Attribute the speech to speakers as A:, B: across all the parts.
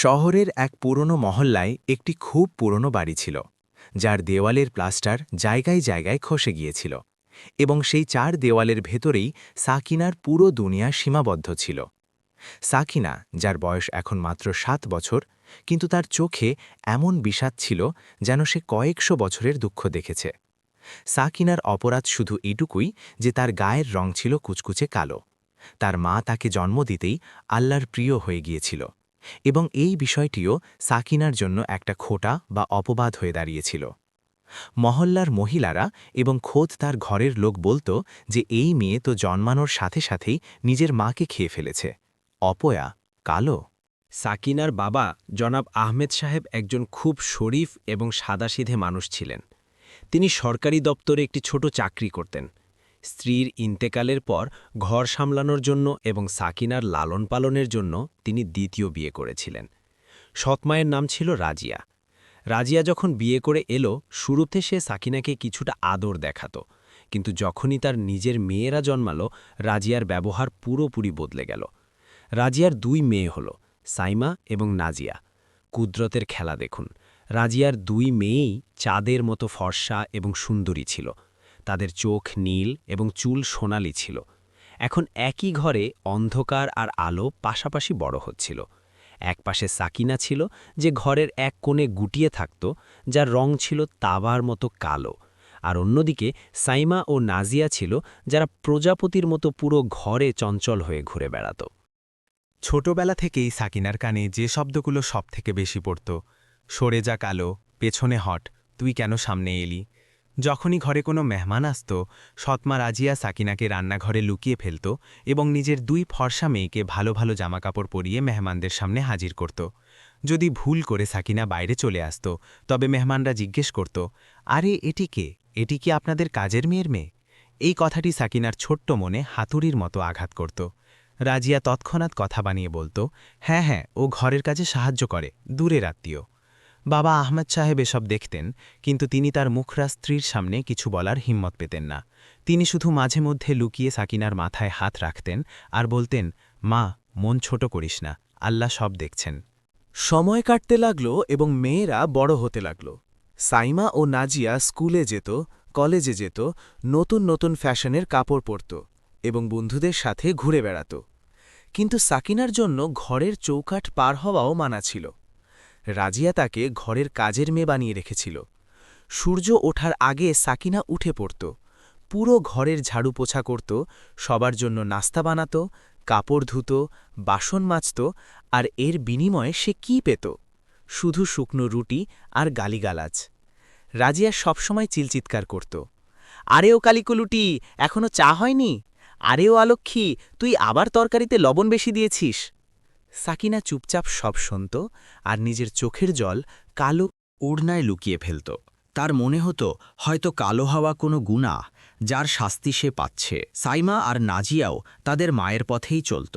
A: শহরের এক পুরনো মহল্লায় একটি খুব পুরনো বাড়ি ছিল, যার দেওয়ালের প্লাস্টার জায়গায় জায়গায় খসে গিয়েছিল এবং সেই চার দেওয়ালের ভেতরেই সাকিনার পুরো দুনিয়া সীমাবদ্ধ ছিল। সাকিনা, যার বয়স এখন মাত্র 7 বছর, কিন্তু তার চোখে এমন বিষাদ ছিল যেন সে কয়েকশো বছরের দুঃখ দেখেছে। সাকিনার অপরাধ শুধু এটুকুই যে তার গায়ের রং ছিল কুচকুচে কালো। তার মা তাকে জন্ম দিতেই আল্লাহর প্রিয় হয়ে গিয়েছিল এবং এই বিষয়টিও সাকিনার জন্য একটা খোঁটা বা অপবাদ হয়ে দাঁড়িয়েছিল। মহল্লার মহিলারা এবং খোদ তার ঘরের লোক বলতো যে এই মেয়ে তো জন্মানোর সাথে সাথেই নিজের মাকে খেয়ে ফেলেছে, অপয়া, কালো।
B: সাকিনার বাবা জনাব আহমেদ সাহেব একজন খুব শরীফ এবং সাদাসিধে মানুষ ছিলেন। তিনি সরকারি দপ্তরে একটি ছোট চাকরি করতেন। স্ত্রীর ইন্তেকালের পর ঘর সামলানোর জন্য এবং সাকিনার লালন পালনের জন্য তিনি দ্বিতীয় বিয়ে করেছিলেন। সৎমায়ের নাম ছিল রাজিয়া। রাজিয়া যখন বিয়ে করে এলো, শুরুতে সে সাকিনাকে কিছুটা আদর দেখাত, কিন্তু যখনই তার নিজের মেয়েরা জন্মালো, রাজিয়ার ব্যবহার পুরোপুরি বদলে গেল। রাজিয়ার 2 মেয়ে হল, সাইমা এবং নাজিয়া। কুদরতের খেলা দেখুন, রাজিয়ার 2 মেয়েই চাঁদের মতো ফর্সা এবং সুন্দরী ছিল। তাদের চোখ নীল এবং চুল সোনালি ছিল। এখন একই ঘরে অন্ধকার আর আলো পাশাপাশি বড় হচ্ছিল। একপাশে সাকিনা ছিল, যে ঘরের এক কোণে গুটিয়ে থাকত, যার রং ছিল তাবার মতো কালো, আর অন্যদিকে সাইমা ও নাজিয়া ছিল, যারা প্রজাপতির মতো পুরো ঘরে চঞ্চল হয়ে ঘুরে বেড়াত।
A: ছোটবেলা থেকেই সাকিনার কানে যে শব্দগুলো সবথেকে বেশি পড়ত, সরে যা কালো, পেছনে হট, তুই কেন সামনে এলি। যখনই ঘরে কোনো মেহমান আসত, সৎমা রাজিয়া সাকিনাকে রান্নাঘরে লুকিয়ে ফেলত এবং নিজের 2 ফর্সা মেয়েকে ভালো ভালো জামাকাপড় পরিয়ে মেহমানদের সামনে হাজির করত। যদি ভুল করে সাকিনা বাইরে চলে আসত, তবে মেহমানরা জিজ্ঞেস করত, আরে এটি কে, এটি কি আপনাদের কাজের মেয়ের মেয়ে? এই কথাটি সাকিনার ছোট্ট মনে হাতুড়ির মতো আঘাত করত। রাজিয়া তৎক্ষণাৎ কথা বানিয়ে বলতো, হ্যাঁ হ্যাঁ, ও ঘরের কাজে সাহায্য করে, দূরের আত্মীয়। বাবা আহমেদ সাহেব এসব দেখতেন, কিন্তু তিনি তার মুখরা স্ত্রীর সামনে কিছু বলার হিম্মত পেতেন না। তিনি শুধু মাঝে মধ্যে লুকিয়ে সাকিনার মাথায় হাত রাখতেন আর বলতেন, মা, মন ছোট করিস না, আল্লাহ সব দেখছেন।
C: সময় কাটতে লাগল এবং মেয়েরা বড় হতে লাগল। সাইমা ও নাজিয়া স্কুলে যেত, কলেজে যেত, নতুন নতুন ফ্যাশনের কাপড় পরত এবং বন্ধুদের সাথে ঘুরে বেড়াত। কিন্তু সাকিনার জন্য ঘরের চৌকাঠ পার হওয়াও মানা ছিল। রাজিয়া তাকে ঘরের কাজের মেয়ে বানিয়ে রেখেছিল। সূর্য ওঠার আগে সাকিনা উঠে পড়ত, পুরো ঘরের ঝাড়ু পোছা করত, সবার জন্য নাস্তা বানাত, কাপড় ধুত, বাসন মাজত, আর এর বিনিময়ে সে কি পেত? শুধু শুকনো রুটি আর গালিগালাজ। রাজিয়া সবসময় চিলচিৎকার করত, আরে ও কালিকলুটি, এখনো চা হয়নি? আরে ও আলক্ষী, তুই আবার তরকারিতে লবণ বেশি দিয়েছিস। সাকিনা চুপচাপ সব শুনত আর নিজের চোখের জল কালো
B: ওড়নায় লুকিয়ে ফেলত। তার মনে হতো হয়তো কালো হওয়া কোনো গুনাহ, যার শাস্তি সে পাচ্ছে। সাইমা আর নাজিয়াও তাদের মায়ের পথেই চলত।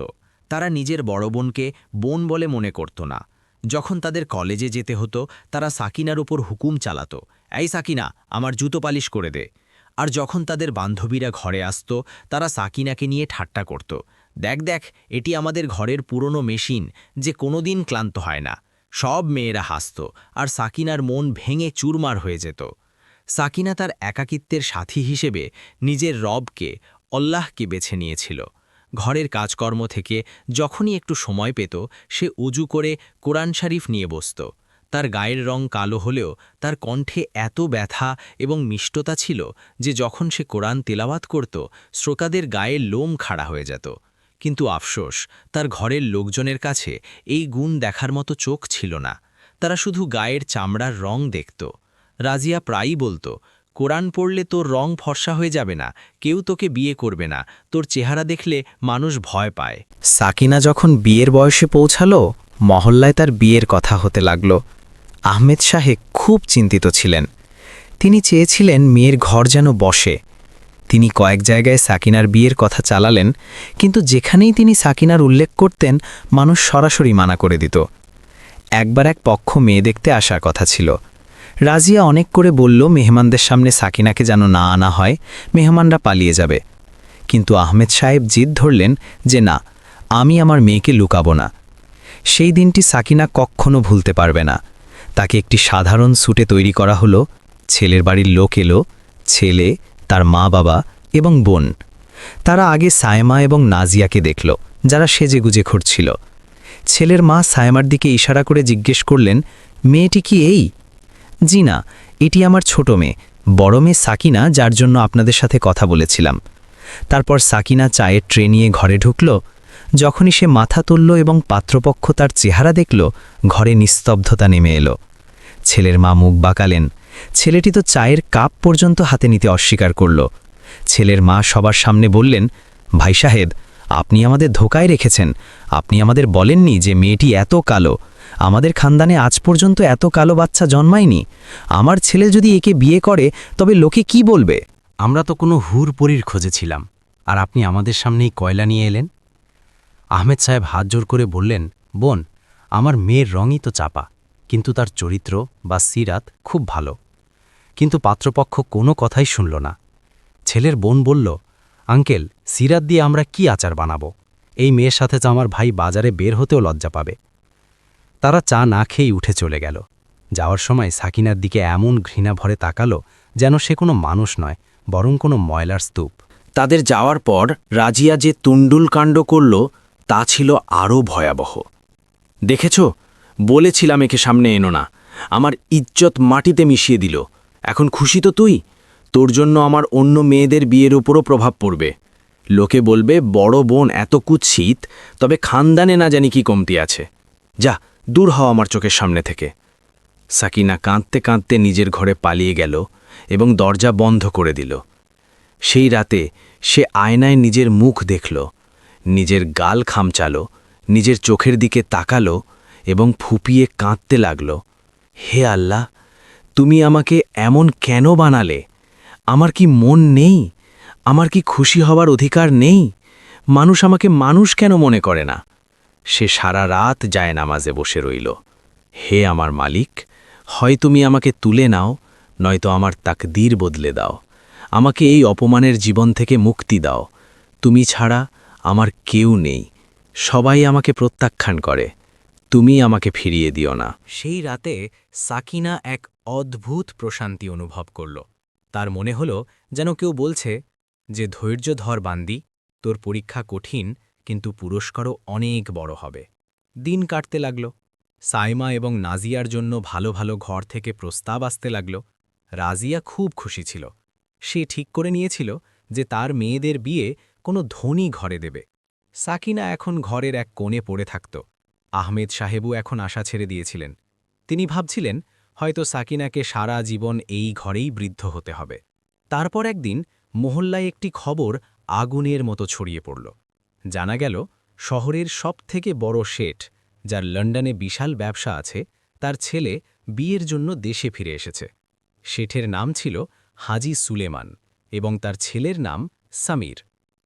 B: তারা নিজের বড় বোনকে বোন বলে মনে করত না। যখন তাদের কলেজে যেতে হতো, তারা সাকিনার উপর হুকুম চালাত, এই সাকিনা, আমার জুতো পালিশ করে দে। আর যখন তাদের বান্ধবীরা ঘরে আসত, তারা সাকিনাকে নিয়ে ঠাট্টা করত, দেখ দেখ, এটি আমাদের ঘরের পুরনো মেশিন, যে কোনোদিন ক্লান্ত হয় না। সব মেয়েরা হাসত আর সাকিনার মন ভেঙে চুরমার হয়ে যেত। সাকিনা তার একাকিত্বের সাথী হিসেবে নিজের রবকে, আল্লাহকে বেছে নিয়েছিল। ঘরের কাজকর্ম থেকে যখনই একটু সময় পেত, সে অজু করে কোরআন শরীফ নিয়ে বসত। তার গায়ের রং কালো হলেও তার কণ্ঠে এত ব্যথা এবং মিষ্টতা ছিল যে যখন সে কোরআন তেলাওয়াত করত, শ্রোতাদের গায়ের লোম খাড়া হয়ে যেত। কিন্তু আফসোস, তার ঘরের লোকজনের কাছে এই গুণ দেখার মতো চোখ ছিল না। তারা শুধু গায়ের চামড়ার রং দেখত। রাজিয়া প্রায়ই বলতো, কোরআন পড়লে তোর রং ফর্সা হয়ে যাবে না, কেউ তোকে বিয়ে করবে না, তোর চেহারা দেখলে মানুষ ভয় পায়।
A: সাকিনা যখন বিয়ের বয়সে পৌঁছালো, মহল্লায় তার বিয়ের কথা হতে লাগল। আহমেদ সাহেব খুব চিন্তিত ছিলেন। তিনি চেয়েছিলেন মেয়ের ঘর যেন বসে। তিনি কয়েক জায়গায় সাকিনার বিয়ের কথা চালালেন, কিন্তু যেখানেই তিনি সাকিনার উল্লেখ করতেন, মানুষ সরাসরি মানা করে দিত। একবার এক পক্ষ মেয়ে দেখতে আসার কথা ছিল। রাজিয়া অনেক করে বলল মেহমানদের সামনে সাকিনাকে যেন না আনা হয়, মেহমানরা পালিয়ে যাবে। কিন্তু আহমেদ সাহেব জিদ ধরলেন যে না, আমি আমার মেয়েকে লুকাবো না।
B: সেই দিনটি সাকিনা কখনো ভুলতে পারবে না। তাকে একটি সাধারণ স্যুটে তৈরি করা হলো। ছেলের বাড়ির লোক এলো, ছেলে, তার মা বাবা এবং বোন। তারা আগে সায়মা এবং নাজিয়াকে দেখল, যারা সেজেগুজে ঘুরছিল। ছেলের মা সায়মার দিকে ইশারা করে জিজ্ঞেস করলেন, মেয়েটি কি এই? জি না, এটি আমার ছোট মেয়ে, বড় মেয়ে সাকিনা, যার জন্য আপনাদের সাথে কথা বলেছিলাম। তারপর সাকিনা চায়ের ট্রে নিয়ে ঘরে ঢুকল। যখনই সে মাথা তুলল এবং পাত্রপক্ষ তার চেহারা দেখল, ঘরে নিস্তব্ধতা নেমে এলো। ছেলের মা মুখ বাঁকালেন। ছেলেটি তো চায়ের কাপ পর্যন্ত হাতে নিতে অস্বীকার করল। ছেলের মা সবার সামনে বললেন, ভাই সাহেব, আপনি আমাদের ধোকায় রেখেছেন। আপনি আমাদের বলেননি যে মেয়েটি এত কালো। আমাদের খানদানে আজ পর্যন্ত এত কালো বাচ্চা জন্মায়নি। আমার ছেলে যদি একে বিয়ে করে তবে লোকে কি বলবে?
D: আমরা তো কোনো হুরপরির খোঁজে ছিলাম, আর আপনি আমাদের সামনেই কয়লা নিয়ে এলেন। আহমেদ সাহেব হাত জোর করে বললেন, বোন, আমার মেয়ের রঙই তো চাপা, কিন্তু তার চরিত্র বা সিরাত খুব ভালো। কিন্তু পাত্রপক্ষ কোনো কথাই শুনল না। ছেলের বোন বলল, আঙ্কেল, সিরাত দিয়ে আমরা কি আচার বানাবো? এই মেয়ের সাথে তো আমার ভাই বাজারে বের হতেও লজ্জা পাবে। তারা চা না খেয়েই উঠে চলে গেল। যাওয়ার সময় সাকিনার দিকে এমন ঘৃণা ভরে তাকালো যেন সে কোনো মানুষ নয়, বরং কোনো ময়লার স্তূপ।
B: তাদের যাওয়ার পর রাজিয়া যে তুণ্ডুল কাণ্ড করল তা ছিল আরও ভয়াবহ। দেখেছ, বলেছিলাম একে সামনে এনো না। আমার ইজ্জত মাটিতে মিশিয়ে দিল। এখন খুশি তো তুই? তোর জন্য আমার অন্য মেয়েদের বিয়ের উপরও প্রভাব পড়বে। লোকে বলবে বড় বোন এত কুৎসিত, তবে খানদানে না জানি কি কমতি আছে। যা, দূর হও আমার চোখের সামনে থেকে। সাকিনা কাঁদতে কাঁদতে নিজের ঘরে পালিয়ে গেল এবং দরজা বন্ধ করে দিল। সেই রাতে সে আয়নায় নিজের মুখ দেখল, নিজের গাল খামচালো, নিজের চোখের দিকে তাকালো এবং ফুপিয়ে কাঁদতে লাগল। হে আল্লাহ, তুমি আমাকে এমন কেন বানালে? আমার কি মন নেই? আমার কি খুশি হওয়ার অধিকার নেই? মানুষ আমাকে মানুষ কেন মনে করে না? সে সারা রাত যায় নামাজে বসে রইল। হে আমার মালিক, হয় তুমি আমাকে তুলে নাও, নয়তো আমার তাকদীর বদলে দাও। আমাকে এই অপমানের জীবন থেকে মুক্তি দাও। তুমি ছাড়া আমার কেউ নেই। সবাই আমাকে প্রত্যাখ্যান করে। তুমি আমাকে ফিরিয়ে দিও না।
A: সেই রাতে সাকিনা এক অদ্ভুত প্রশান্তি অনুভব করল। তার মনে হল যেন কেউ বলছে যে, ধৈর্য ধর বান্দি, তোর পরীক্ষা কঠিন, কিন্তু পুরস্কারও অনেক বড় হবে। দিন কাটতে লাগল। সাইমা এবং নাজিয়ার জন্য ভালো ভালো ঘর থেকে প্রস্তাব আসতে লাগল। রাজিয়া খুব খুশি ছিল। সে ঠিক করে নিয়েছিল যে তার মেয়েদের বিয়ে কোনো ধনী ঘরে দেবে। সাকিনা এখন ঘরের এক কোণে পড়ে থাকত। আহমেদ সাহেবও এখন আশা ছেড়ে দিয়েছিলেন। তিনি ভাবছিলেন হয়তো সাকিনাকে সারা জীবন এই ঘরেই বৃদ্ধ হতে হবে। তারপর একদিন মহল্লায় একটি খবর আগুনের মতো ছড়িয়ে পড়ল। জানা গেল শহরের সবথেকে বড় শেঠ, যার লন্ডনে বিশাল ব্যবসা আছে, তার ছেলে বিয়ের জন্য দেশে ফিরে এসেছে। শেঠের নাম ছিল হাজি সুলেমান এবং তার ছেলের নাম সামির।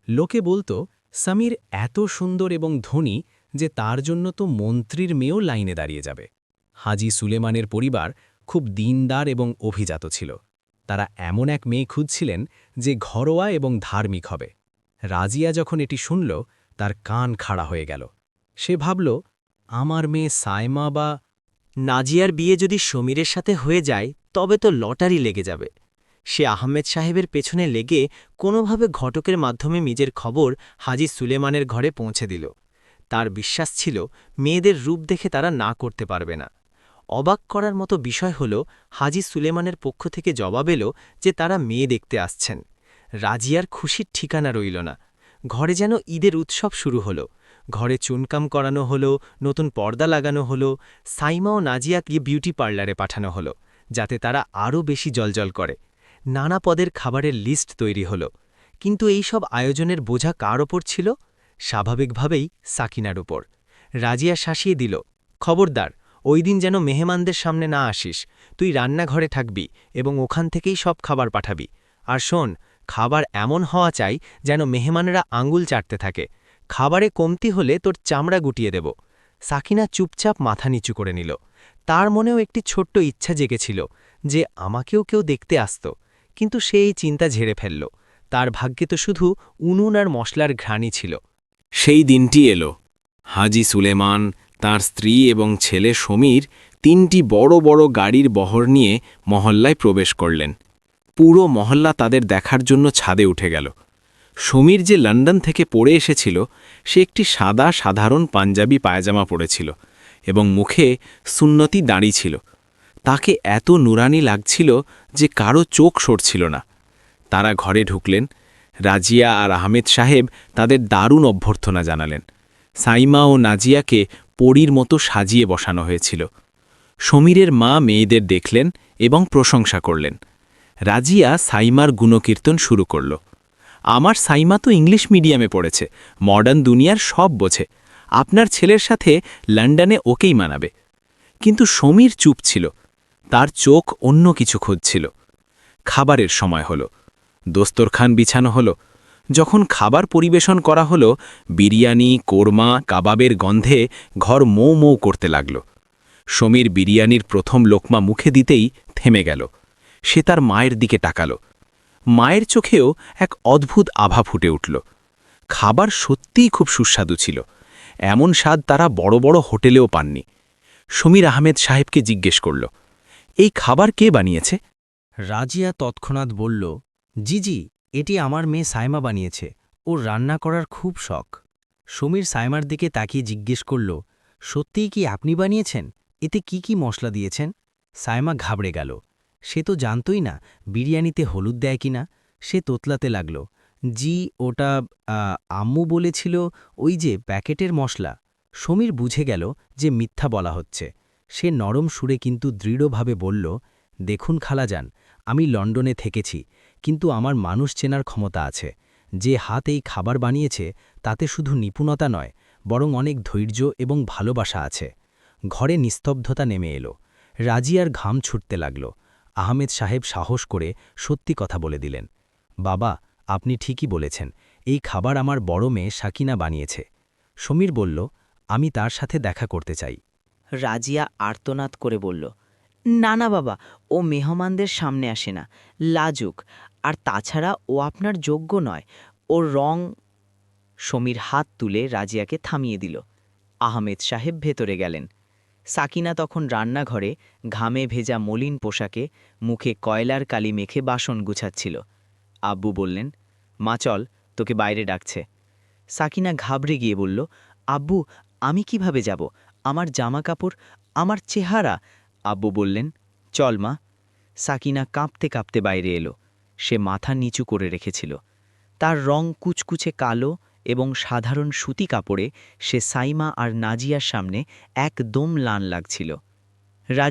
A: লোকে বলতো সামির এত সুন্দর এবং ধনী যে তার জন্য তো মন্ত্রীর মেয়েও লাইনে দাঁড়িয়ে যাবে। হাজি সুলেমানের পরিবার খুব দিনদার এবং অভিজাত ছিল। তারা এমন এক মেয়ে খুঁজছিলেন যে ঘরোয়া এবং ধার্মিক হবে। রাজিয়া যখন এটি শুনল, তার কান খাড়া হয়ে গেল। সে ভাবল, আমার মেয়ে সাইমা বা
E: নাজিয়ার বিয়ে যদি সমীরের সাথে হয়ে যায় তবে তো লটারি লেগে যাবে। সে আহমেদ সাহেবের পেছনে লেগে কোনোভাবে ঘটকের মাধ্যমে নিজের খবর হাজি সুলেমানের ঘরে পৌঁছে দিল। তার বিশ্বাস ছিল মেয়েদের রূপ দেখে তারা না করতে পারবে না। অবাক করার মতো বিষয় হল, হাজি সুলেমানের পক্ষ থেকে জবাব এলো যে তারা মেয়ে দেখতে আসছেন। রাজিয়ার খুশির ঠিকানা রইল না। ঘরে যেন ঈদের উৎসব শুরু হলো। ঘরে চুনকাম করানো হলো, নতুন পর্দা লাগানো হলো, সাইমা ও নাজিয়াকে বিউটি পার্লারে পাঠানো হলো, যাতে তারা আরও বেশি জ্বলজ্বল করে। নানা পদের খাবারের লিস্ট তৈরি হলো। কিন্তু এই সব আয়োজনের বোঝা কার ওপর ছিল? স্বাভাবিকভাবেই সাকিনার উপর। রাজিয়া শাসিয়ে দিল, খবরদার, ওই দিন যেন মেহমানদের সামনে না আসিস। তুই রান্নাঘরে থাকবি এবং ওখান থেকেই সব খাবার পাঠাবি। আর শোন, খাবার এমন হওয়া চাই যেন মেহমানরা আঙুল চাটতে থাকে। খাবারে কমতি হলে তোর চামড়া গুটিয়ে দেব। সাকিনা চুপচাপ মাথা নিচু করে নিল। তার মনেও একটি ছোট্ট ইচ্ছা জেগেছিল যে আমাকেও কেউ দেখতে আসত, কিন্তু সে এই চিন্তা ঝেড়ে ফেলল। তার ভাগ্যে তো শুধু উনুন আর মশলার ঘ্রাণই ছিল।
B: সেই দিনটি এলো। হাজি সুলেমান
A: তার স্ত্রী এবং ছেলে সমীর 3টি বড় বড় গাড়ির বহর নিয়ে মহল্লায় প্রবেশ করলেন। পুরো মহল্লা তাদের দেখার জন্য ছাদে উঠে গেল। সমীর যে লন্ডন থেকে পড়ে এসেছিল, সে একটি সাদা সাধারণ পাঞ্জাবি পায়জামা পরেছিল এবং মুখে সুন্নতি দাঁড়ি ছিল। তাকে এত নুরানি লাগছিল যে কারো চোখ সরছিল না। তারা ঘরে ঢুকলেন। রাজিয়া আর আহমেদ সাহেব তাদের দারুণ অভ্যর্থনা জানালেন। সাইমা ও নাজিয়াকে পরীর মতো সাজিয়ে বসানো হয়েছিল। সমীরের মা মেয়েদের দেখলেন এবং প্রশংসা করলেন। রাজিয়া সাইমার গুণকীর্তন শুরু করল। আমার সাইমা তো ইংলিশ মিডিয়ামে পড়েছে, মডার্ন দুনিয়ার সব বোঝে। আপনার ছেলের সাথে লন্ডনে ওকেই মানাবে। কিন্তু সমীর চুপ ছিল। তার চোখ অন্য কিছু খুঁজছিল। খাবারের সময় হলো। দস্তরখান বিছানো হলো। যখন খাবার পরিবেশন করা হলো, বিরিয়ানি, কোরমা, কাবাবের গন্ধে ঘর মৌ মৌ করতে লাগল। সমীর বিরিয়ানির প্রথম লোকমা মুখে দিতেই থেমে গেল। সে তার মায়ের দিকে তাকালো। মায়ের চোখেও এক অদ্ভুত আভা ফুটে উঠল। খাবার সত্যিই খুব সুস্বাদু ছিল। এমন স্বাদ তারা বড় বড় হোটেলেও পাননি। সমীর আহমেদ সাহেবকে জিজ্ঞেস করল, এই খাবার কে বানিয়েছে?
D: রাজিয়া তৎক্ষণাৎ বলল, জি, এটি আমার মেয়ে সাইমা বানিয়েছে। ওর রান্না করার খুব শখ। সমীর সাইমার দিকে তাকিয়ে জিজ্ঞেস করল, সত্যিই কি আপনি বানিয়েছেন? এতে কি কি মশলা দিয়েছেন? সাইমা ঘাবড়ে গেল। সে তো জানতই না বিরিয়ানিতে হলুদ দেয় কিনা। সে তোতলাতে লাগল, জি, ওটা আম্মু বলেছিল, ওই যে প্যাকেটের মশলা। সমীর বুঝে গেল যে মিথ্যা বলা হচ্ছে। সে নরম সুরে কিন্তু দৃঢ়ভাবে বলল, দেখুন খালাজান, আমি লন্ডনে থেকেছি, কিন্তু আমার মানুষ চেনার ক্ষমতা আছে। যে হাত এই খাবার বানিয়েছে তাতে শুধু নিপুণতা নয়, বরং অনেক ধৈর্য এবং ভালোবাসা আছে। ঘরে নিস্তব্ধতা নেমে এলো। রাজিয়ার ঘাম ছুটতে লাগল। আহমেদ সাহেব সাহস করে সত্যি কথা বলে দিলেন, বাবা, আপনি ঠিকই বলেছেন, এই খাবার আমার বড় মেয়ে সাকিনা বানিয়েছে। সমীর বলল, আমি তার সাথে দেখা করতে চাই।
F: রাজিয়া আর্তনাদ করে বলল, না বাবা, ও মেহমানদের সামনে আসে না, লাজুক, আর তাছাড়া ও আপনার যোগ্য নয়। ওর রং। সমীর হাত তুলে রাজিয়াকে থামিয়ে দিল। আহমেদ সাহেব ভেতরে গেলেন। সাকিনা তখন রান্নাঘরে ঘামে ভেজা মলিন পোশাকে মুখে কয়লার কালি মেখে বাসন গুছাচ্ছিল। আব্বু বললেন, মা চল, তোকে বাইরে ডাকছে। সাকিনা ঘাবড়ে গিয়ে বলল, আব্বু, আমি কিভাবে যাব? আমার জামা কাপড়, আমার চেহারা। আব্বু বললেন, চল মা। সাকিনা কাঁপতে কাঁপতে বাইরে এলো। সে মাথা নিচু করে রেখেছিল। তার রং কুচকুচে কালো এবং সাধারণ সুতি কাপড়ে সে সাইমা আর নাজিয়ার সামনে একদম লান লাগছিল।